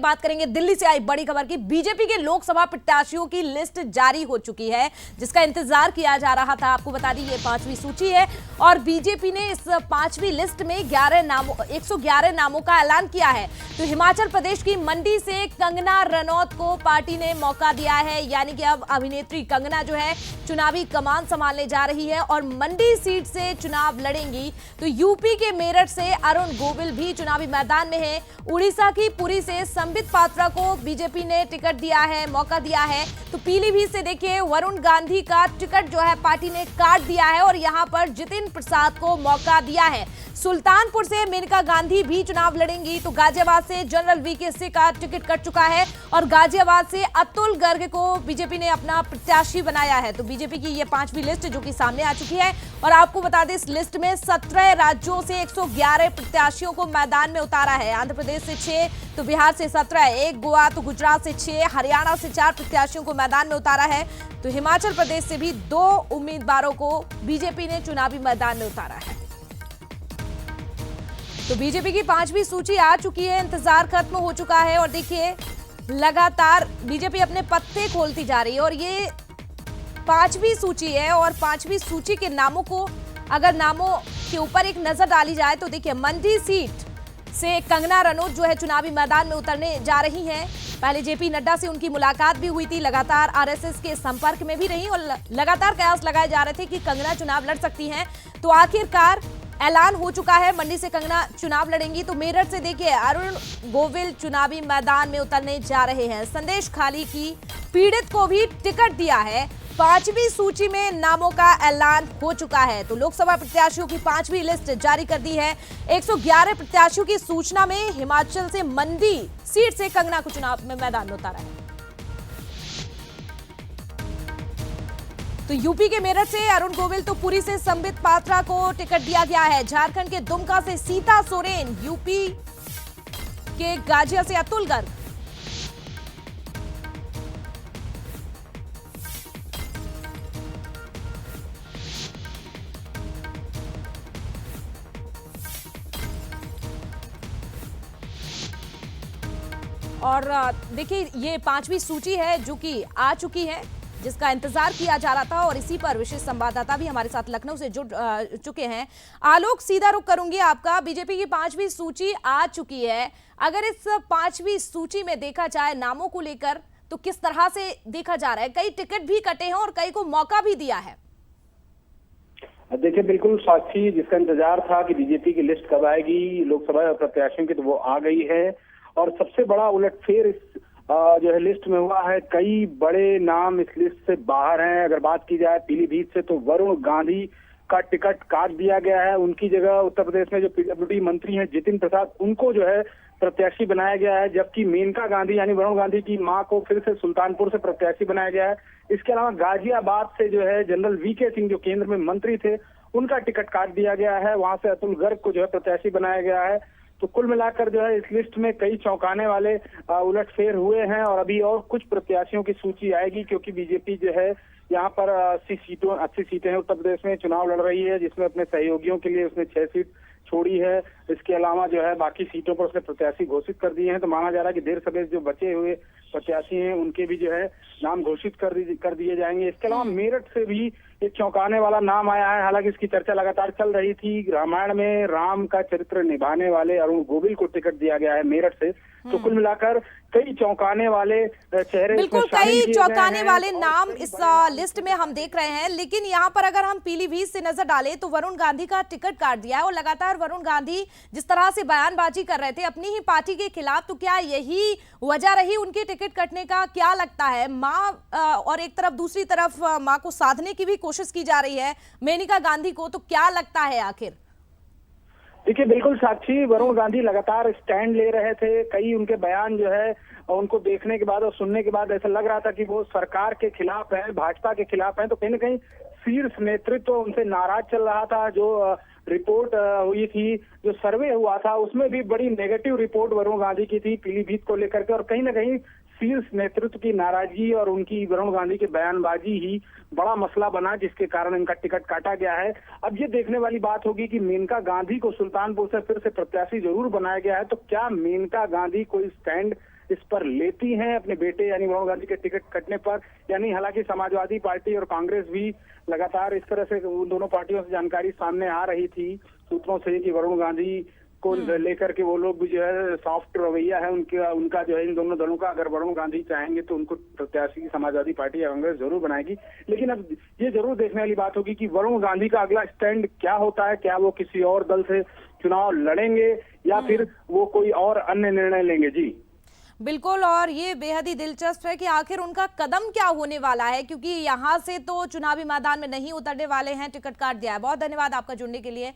बात करेंगे दिल्ली से आई बड़ी खबर की। बीजेपी के लोकसभा प्रत्याशियों की लिस्ट जारी हो चुकी है, जिसका इंतजार किया जा रहा था। आपको बता दी ये 5वीं सूची है और बीजेपी ने इस 5वीं लिस्ट में 111 नामों का ऐलान किया है। तो हिमाचल प्रदेश की मंडी से कंगना रनौत को पार्टी ने मौका दिया है, यानी कि अब अभिनेत्री कंगना जो है चुनावी कमान संभालने जा रही है और मंडी सीट से चुनाव लड़ेंगी। तो यूपी के मेरठ से अरुण गोविल भी चुनावी मैदान में है। उड़ीसा की पुरी से संबित पात्रा को बीजेपी ने टिकट दिया है, मौका दिया है। तो पीलीभीत से देखिए वरुण गांधी का टिकट जो है पार्टी ने काट दिया है और यहां पर जितिन प्रसाद को मौका दिया है। सुल्तानपुर से मेनका गांधी भी चुनाव लड़ेंगी। तो गाजियाबाद से जनरल वीके सिंह का टिकट कट चुका है और गाजियाबाद से अतुल गर्ग को बीजेपी ने अपना प्रत्याशी बनाया है। तो बीजेपी की ये 5वीं लिस्ट जो कि सामने आ चुकी है और आपको बता दें इस लिस्ट में 17 राज्यों से 111 प्रत्याशियों को मैदान में उतारा है। आंध्र प्रदेश से 6, तो बिहार से 17, 1 गोवा, तो गुजरात से 6, हरियाणा से 4 प्रत्याशियों को मैदान में उतारा है। तो हिमाचल प्रदेश से भी 2 उम्मीदवारों को बीजेपी ने चुनावी मैदान में उतारा है। तो बीजेपी की 5वीं सूची आ चुकी है, इंतजार खत्म हो चुका है और देखिए लगातार बीजेपी अपने पत्ते खोलती जा रही है और ये 5वीं सूची है। और 5वीं सूची के नामों को अगर नामों के ऊपर एक नजर डाली जाए तो देखिए मंडी सीट से कंगना रनौत जो है चुनावी मैदान में उतरने जा रही हैं। पहले जेपी नड्डा से उनकी मुलाकात भी हुई थी, लगातार आरएसएस के संपर्क में भी रही और लगातार कयास लगाए जा रहे थे कि कंगना चुनाव लड़ सकती हैं। तो आखिरकार ऐलान हो चुका है, मंडी से कंगना चुनाव लड़ेंगी। तो मेरठ से देखिए अरुण गोविल चुनावी मैदान में उतरने जा रहे हैं। संदेश खाली की पीड़ित को भी टिकट दिया है। 5वीं सूची में नामों का ऐलान हो चुका है। तो लोकसभा प्रत्याशियों की 5वीं लिस्ट जारी कर दी है। 111 प्रत्याशियों की सूचना में हिमाचल से मंडी सीट से कंगना को चुनाव में मैदान में उतारा है। तो यूपी के मेरठ से अरुण गोविल, तो पुरी से संबित पात्रा को टिकट दिया गया है। झारखंड के दुमका से सीता सोरेन, यूपी के गाजिया से अतुल गर्ग, और देखिए ये 5वीं सूची है जो कि आ चुकी है, जिसका इंतजार किया जा रहा था और इसी पर विशेष संवाददाता भी हमारे साथ लखनऊ से जुड़ चुके हैं। आलोक, सीधा रुख करूंगी आपका। बीजेपी की 5वीं सूची आ चुकी है, अगर इस 5वीं सूची में देखा जाए नामों को लेकर तो किस तरह से देखा जा रहा है? कई टिकट भी कटे हैं और कई को मौका भी दिया है। देखिए बिल्कुल साक्षी, जिसका इंतजार था कि बीजेपी की लिस्ट कब आएगी लोकसभा प्रत्याशियों की, तो वो आ गई है। और सबसे बड़ा उलटफेर इस जो है लिस्ट में हुआ है। कई बड़े नाम इस लिस्ट से बाहर हैं। अगर बात की जाए पीलीभीत से, तो वरुण गांधी का टिकट काट दिया गया है। उनकी जगह उत्तर प्रदेश में जो पीडब्ल्यूडी मंत्री हैं जितिन प्रसाद, उनको जो है प्रत्याशी बनाया गया है। जबकि मेनका गांधी यानी वरुण गांधी की मां को फिर से सुल्तानपुर से प्रत्याशी बनाया गया है। इसके अलावा गाजियाबाद से जो है जनरल वीके सिंह जो केंद्र में मंत्री थे, उनका टिकट काट दिया गया है। वहां से अतुल गर्ग को जो है प्रत्याशी बनाया गया है। तो कुल मिलाकर जो है इस लिस्ट में कई चौंकाने वाले उलटफेर हुए हैं और अभी और कुछ प्रत्याशियों की सूची आएगी, क्योंकि बीजेपी जो है यहाँ पर 80 सीटें उत्तर प्रदेश में चुनाव लड़ रही है, जिसमें अपने सहयोगियों के लिए उसने 6 सीट छोड़ी है। इसके अलावा जो है बाकी सीटों पर उसने प्रत्याशी घोषित कर दिए हैं। तो माना जा रहा है कि देर सवेर जो बचे हुए प्रत्याशी हैं उनके भी जो है नाम घोषित कर दिए जाएंगे। इसके अलावा मेरठ से भी एक चौंकाने वाला नाम आया है। हालांकि इसकी चर्चा लगातार चल रही थी। रामायण में राम का चरित्र निभाने वाले अरुण गोविल को टिकट दिया गया है मेरठ से। तो कुल मिलाकर कई चौंकाने वाले चेहरे, बिल्कुल कई चौंकाने वाले नाम इस लिस्ट में हम देख रहे हैं। लेकिन यहाँ पर अगर हम पीलीभीत से नजर डालें तो वरुण गांधी का टिकट काट दिया है और लगातार वरुण गांधी जिस तरह से बयानबाजी कर रहे थे अपनी ही पार्टी के खिलाफ, तो क्या यही वजह रही उनके टिकट कटने का? क्या लगता है मां और एक तरफ दूसरी तरफ मां को साधने की भी कोशिश की जा रही है मेनका गांधी को, तो क्या लगता है आखिर? देखिए बिल्कुल साक्षी, वरुण गांधी लगातार स्टैंड ले रहे थे। कई उनके बयान जो है उनको देखने के बाद और सुनने के बाद ऐसा लग रहा था कि वो सरकार के खिलाफ है, भाजपा के खिलाफ है। तो कहीं ना कहीं शीर्ष नेतृत्व उनसे नाराज चल रहा था। जो रिपोर्ट हुई थी, जो सर्वे हुआ था, उसमें भी बड़ी नेगेटिव रिपोर्ट वरुण गांधी की थी पीलीभीत को लेकर के। और कहीं ना कहीं शीर्ष नेतृत्व की नाराजगी और उनकी वरुण गांधी की बयानबाजी ही बड़ा मसला बना, जिसके कारण इनका टिकट काटा गया है। अब ये देखने वाली बात होगी कि मेनका गांधी को सुल्तानपुर से फिर से प्रत्याशी जरूर बनाया गया है, तो क्या मेनका गांधी कोई स्टैंड इस पर लेती हैं अपने बेटे यानी वरुण गांधी के टिकट कटने पर, यानी हालांकि समाजवादी पार्टी और कांग्रेस भी लगातार इस तरह से उन दोनों पार्टियों से जानकारी सामने आ रही थी सूत्रों से कि वरुण गांधी को लेकर के वो लोग भी जो है सॉफ्ट रवैया है उनका जो है इन दोनों दलों का। अगर वरुण गांधी चाहेंगे तो उनको प्रत्याशी समाजवादी पार्टी या कांग्रेस जरूर बनाएगी, लेकिन अब ये जरूर देखने वाली बात होगी कि वरुण गांधी का अगला स्टैंड क्या होता है। क्या वो किसी और दल से चुनाव लड़ेंगे या फिर वो कोई और अन्य निर्णय लेंगे। जी बिल्कुल, और ये बेहद ही दिलचस्प है कि आखिर उनका कदम क्या होने वाला है, क्योंकि यहाँ से तो चुनावी मैदान में नहीं उतरने वाले हैं, टिकट काट दिया है। बहुत धन्यवाद आपका जुड़ने के लिए।